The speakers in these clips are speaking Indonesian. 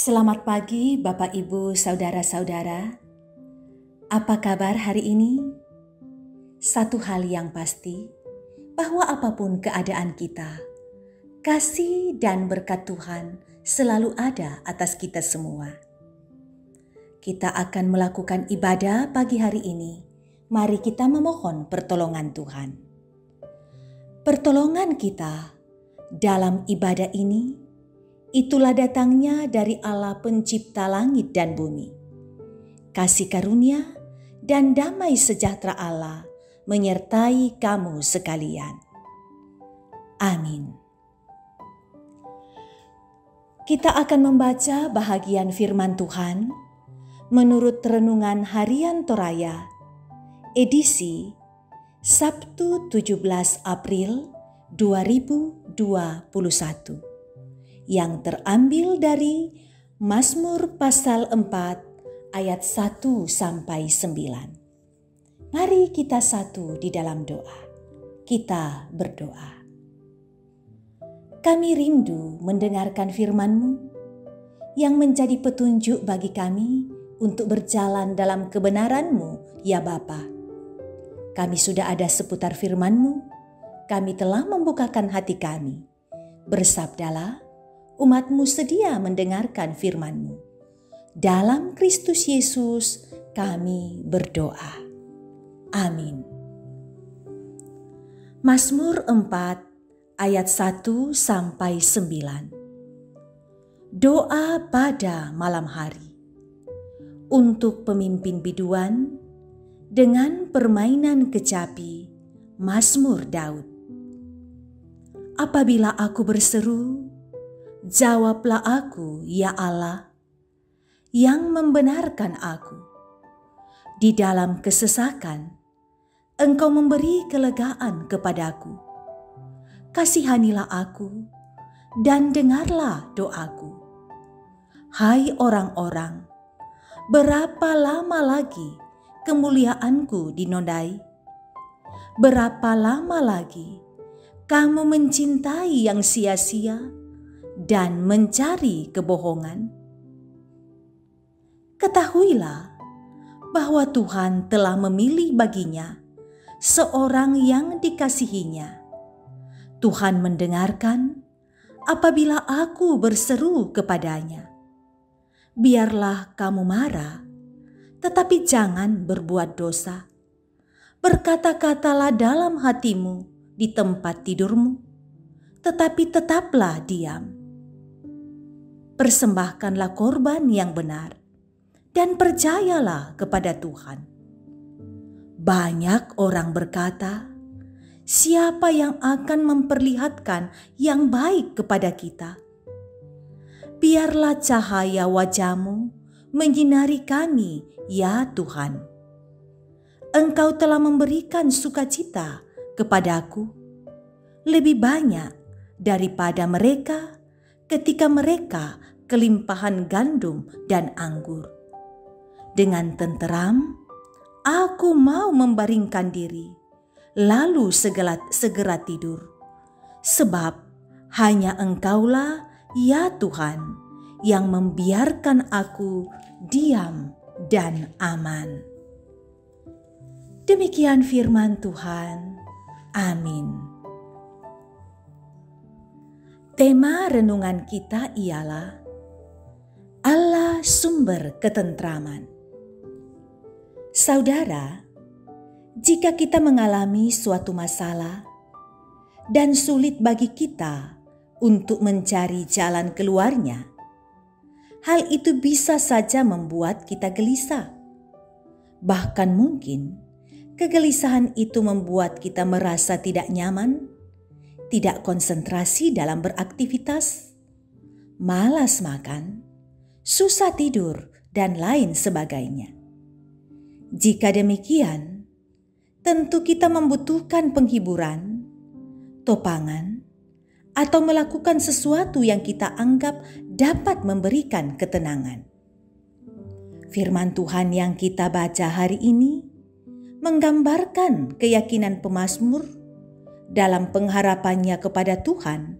Selamat pagi Bapak Ibu Saudara-saudara. Apa kabar hari ini? Satu hal yang pasti, bahwa apapun keadaan kita, kasih dan berkat Tuhan selalu ada atas kita semua. Kita akan melakukan ibadah pagi hari ini. Mari kita memohon pertolongan Tuhan. Pertolongan kita dalam ibadah ini itulah datangnya dari Allah pencipta langit dan bumi. Kasih karunia dan damai sejahtera Allah menyertai kamu sekalian. Amin. Kita akan membaca bahagian firman Tuhan menurut Renungan Harian Toraya, edisi Sabtu 17 April 2021. Yang terambil dari Mazmur pasal 4 ayat 1 sampai 9. Mari kita satu di dalam doa. Kita berdoa. Kami rindu mendengarkan firman-Mu yang menjadi petunjuk bagi kami untuk berjalan dalam kebenaran-Mu, ya Bapa. Kami sudah ada seputar firman-Mu, kami telah membukakan hati kami. Bersabdalah, umat-Mu sedia mendengarkan firman-Mu. Dalam Kristus Yesus kami berdoa. Amin. Mazmur 4 ayat 1 sampai 9. Doa pada malam hari. Untuk pemimpin biduan dengan permainan kecapi, Mazmur Daud. Apabila aku berseru, jawablah aku, ya Allah, yang membenarkan aku. Di dalam kesesakan, Engkau memberi kelegaan kepadaku. Kasihanilah aku dan dengarlah doaku. Hai orang-orang, berapa lama lagi kemuliaanku dinodai? Berapa lama lagi kamu mencintai yang sia-sia dan mencari kebohongan? Ketahuilah bahwa Tuhan telah memilih baginya seorang yang dikasihinya. Tuhan mendengarkan apabila aku berseru kepadanya. Biarlah kamu marah, tetapi jangan berbuat dosa. Berkata-katalah dalam hatimu di tempat tidurmu, tetapi tetaplah diam. Persembahkanlah korban yang benar dan percayalah kepada Tuhan. Banyak orang berkata, siapa yang akan memperlihatkan yang baik kepada kita? Biarlah cahaya wajah-Mu menyinari kami, ya Tuhan. Engkau telah memberikan sukacita kepadaku lebih banyak daripada mereka ketika mereka kelimpahan gandum dan anggur. Dengan tenteram, aku mau membaringkan diri, lalu segera tidur. Sebab hanya Engkaulah, ya Tuhan, yang membiarkan aku diam dan aman. Demikian firman Tuhan. Amin. Tema renungan kita ialah Allah sumber ketentraman. Saudara, jika kita mengalami suatu masalah dan sulit bagi kita untuk mencari jalan keluarnya, hal itu bisa saja membuat kita gelisah. Bahkan mungkin kegelisahan itu membuat kita merasa tidak nyaman, tidak konsentrasi dalam beraktivitas, malas makan, susah tidur, dan lain sebagainya. Jika demikian, tentu kita membutuhkan penghiburan, topangan, atau melakukan sesuatu yang kita anggap dapat memberikan ketenangan. Firman Tuhan yang kita baca hari ini menggambarkan keyakinan pemazmur dalam pengharapannya kepada Tuhan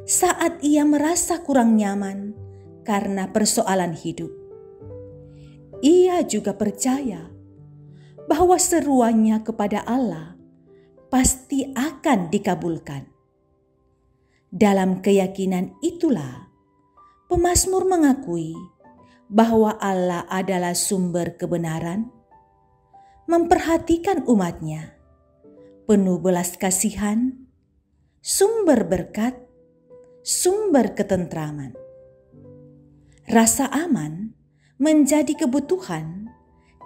saat ia merasa kurang nyaman karena persoalan hidup. Ia juga percaya bahwa seruannya kepada Allah pasti akan dikabulkan. Dalam keyakinan itulah, pemazmur mengakui bahwa Allah adalah sumber kebenaran, memperhatikan umatnya, penuh belas kasihan, sumber berkat, sumber ketentraman. Rasa aman menjadi kebutuhan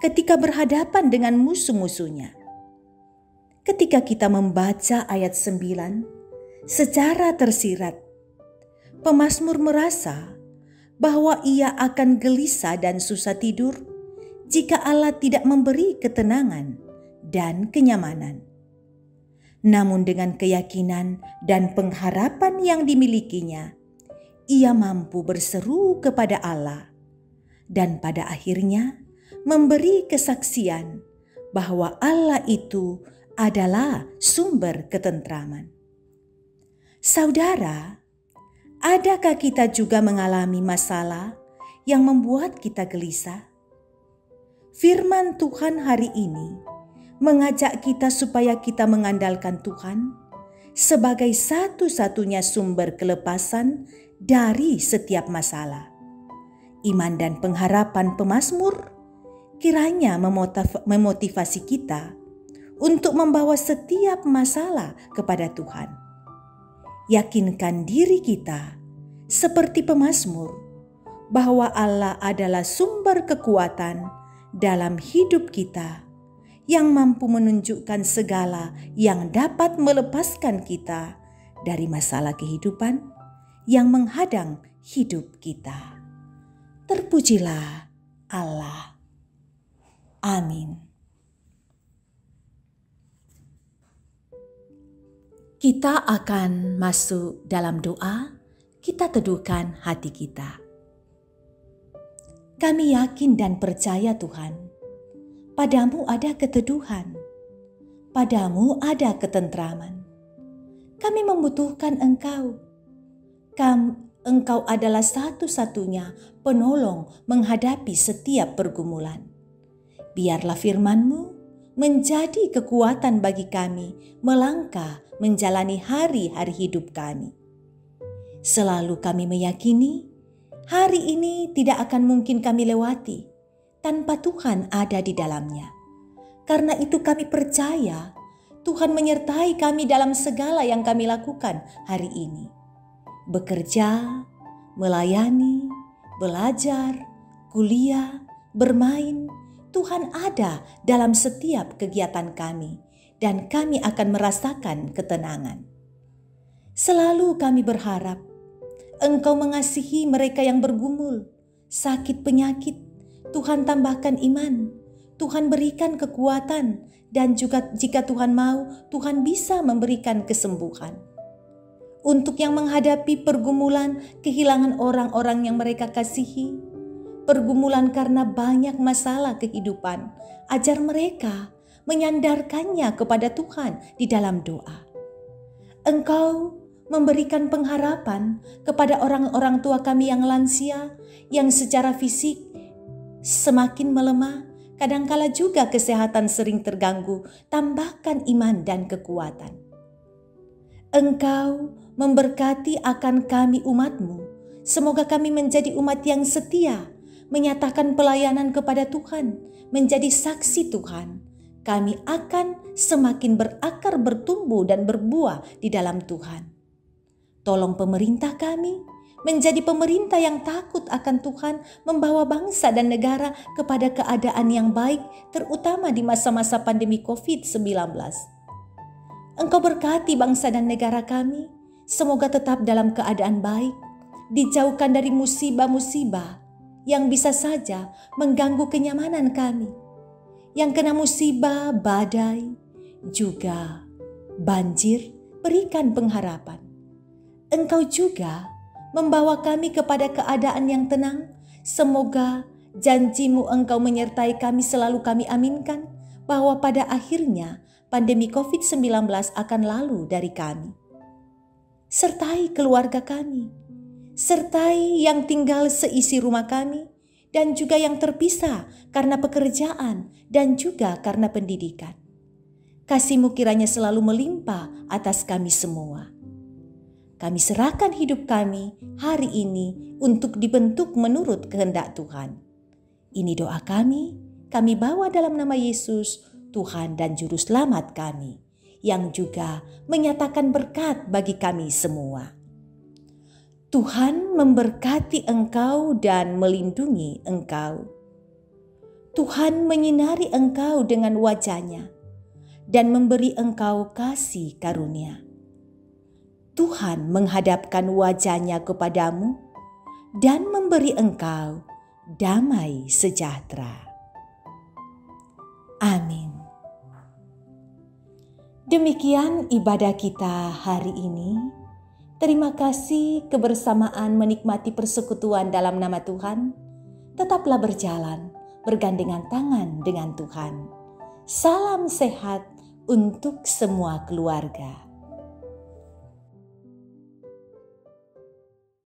ketika berhadapan dengan musuh-musuhnya. Ketika kita membaca ayat 9 secara tersirat, pemazmur merasa bahwa ia akan gelisah dan susah tidur jika Allah tidak memberi ketenangan dan kenyamanan. Namun dengan keyakinan dan pengharapan yang dimilikinya, ia mampu berseru kepada Allah dan pada akhirnya memberi kesaksian bahwa Allah itu adalah sumber ketentraman. Saudara, adakah kita juga mengalami masalah yang membuat kita gelisah? Firman Tuhan hari ini mengajak kita supaya kita mengandalkan Tuhan sebagai satu-satunya sumber kelepasan dari setiap masalah. Iman dan pengharapan pemazmur kiranya memotivasi kita untuk membawa setiap masalah kepada Tuhan. Yakinkan diri kita seperti pemazmur bahwa Allah adalah sumber kekuatan dalam hidup kita yang mampu menunjukkan segala yang dapat melepaskan kita dari masalah kehidupan yang menghadang hidup kita. Terpujilah Allah. Amin. Kita akan masuk dalam doa, kita teduhkan hati kita. Kami yakin dan percaya Tuhan, padamu ada keteduhan, padamu ada ketentraman. Kami membutuhkan Engkau. Engkau adalah satu-satunya penolong menghadapi setiap pergumulan. Biarlah firman-Mu menjadi kekuatan bagi kami melangkah menjalani hari-hari hidup kami. Selalu kami meyakini hari ini tidak akan mungkin kami lewati tanpa Tuhan ada di dalamnya. Karena itu kami percaya Tuhan menyertai kami dalam segala yang kami lakukan hari ini. Bekerja, melayani, belajar, kuliah, bermain, Tuhan ada dalam setiap kegiatan kami dan kami akan merasakan ketenangan. Selalu kami berharap Engkau mengasihi mereka yang bergumul, sakit penyakit. Tuhan tambahkan iman, Tuhan berikan kekuatan, dan juga jika Tuhan mau, Tuhan bisa memberikan kesembuhan. Untuk yang menghadapi pergumulan kehilangan orang-orang yang mereka kasihi, pergumulan karena banyak masalah kehidupan, ajar mereka menyandarkannya kepada Tuhan di dalam doa. Engkau memberikan pengharapan kepada orang-orang tua kami yang lansia, yang secara fisik semakin melemah, kadangkala juga kesehatan sering terganggu. Tambahkan iman dan kekuatan. Engkau memberkati akan kami umat-Mu. Semoga kami menjadi umat yang setia, menyatakan pelayanan kepada Tuhan, menjadi saksi Tuhan. Kami akan semakin berakar, bertumbuh dan berbuah di dalam Tuhan. Tolong pemerintah kami menjadi pemerintah yang takut akan Tuhan, membawa bangsa dan negara kepada keadaan yang baik, terutama di masa-masa pandemi COVID-19. Engkau berkati bangsa dan negara kami, semoga tetap dalam keadaan baik, dijauhkan dari musibah-musibah yang bisa saja mengganggu kenyamanan kami. Yang kena musibah, badai, juga banjir, berikan pengharapan. Engkau juga membawa kami kepada keadaan yang tenang. Semoga janji-Mu Engkau menyertai kami, selalu kami aminkan bahwa pada akhirnya pandemi COVID-19 akan lalu dari kami. Sertai keluarga kami, sertai yang tinggal seisi rumah kami, dan juga yang terpisah karena pekerjaan dan juga karena pendidikan. Kasih-Mu kiranya selalu melimpah atas kami semua. Kami serahkan hidup kami hari ini untuk dibentuk menurut kehendak Tuhan. Ini doa kami bawa dalam nama Yesus, Tuhan dan Juru Selamat kami, yang juga menyatakan berkat bagi kami semua. Tuhan memberkati engkau dan melindungi engkau. Tuhan menyinari engkau dengan wajah-Nya dan memberi engkau kasih karunia. Tuhan menghadapkan wajah-Nya kepadamu dan memberi engkau damai sejahtera. Amin. Demikian ibadah kita hari ini. Terima kasih kebersamaan menikmati persekutuan dalam nama Tuhan. Tetaplah berjalan, bergandengan tangan dengan Tuhan. Salam sehat untuk semua keluarga.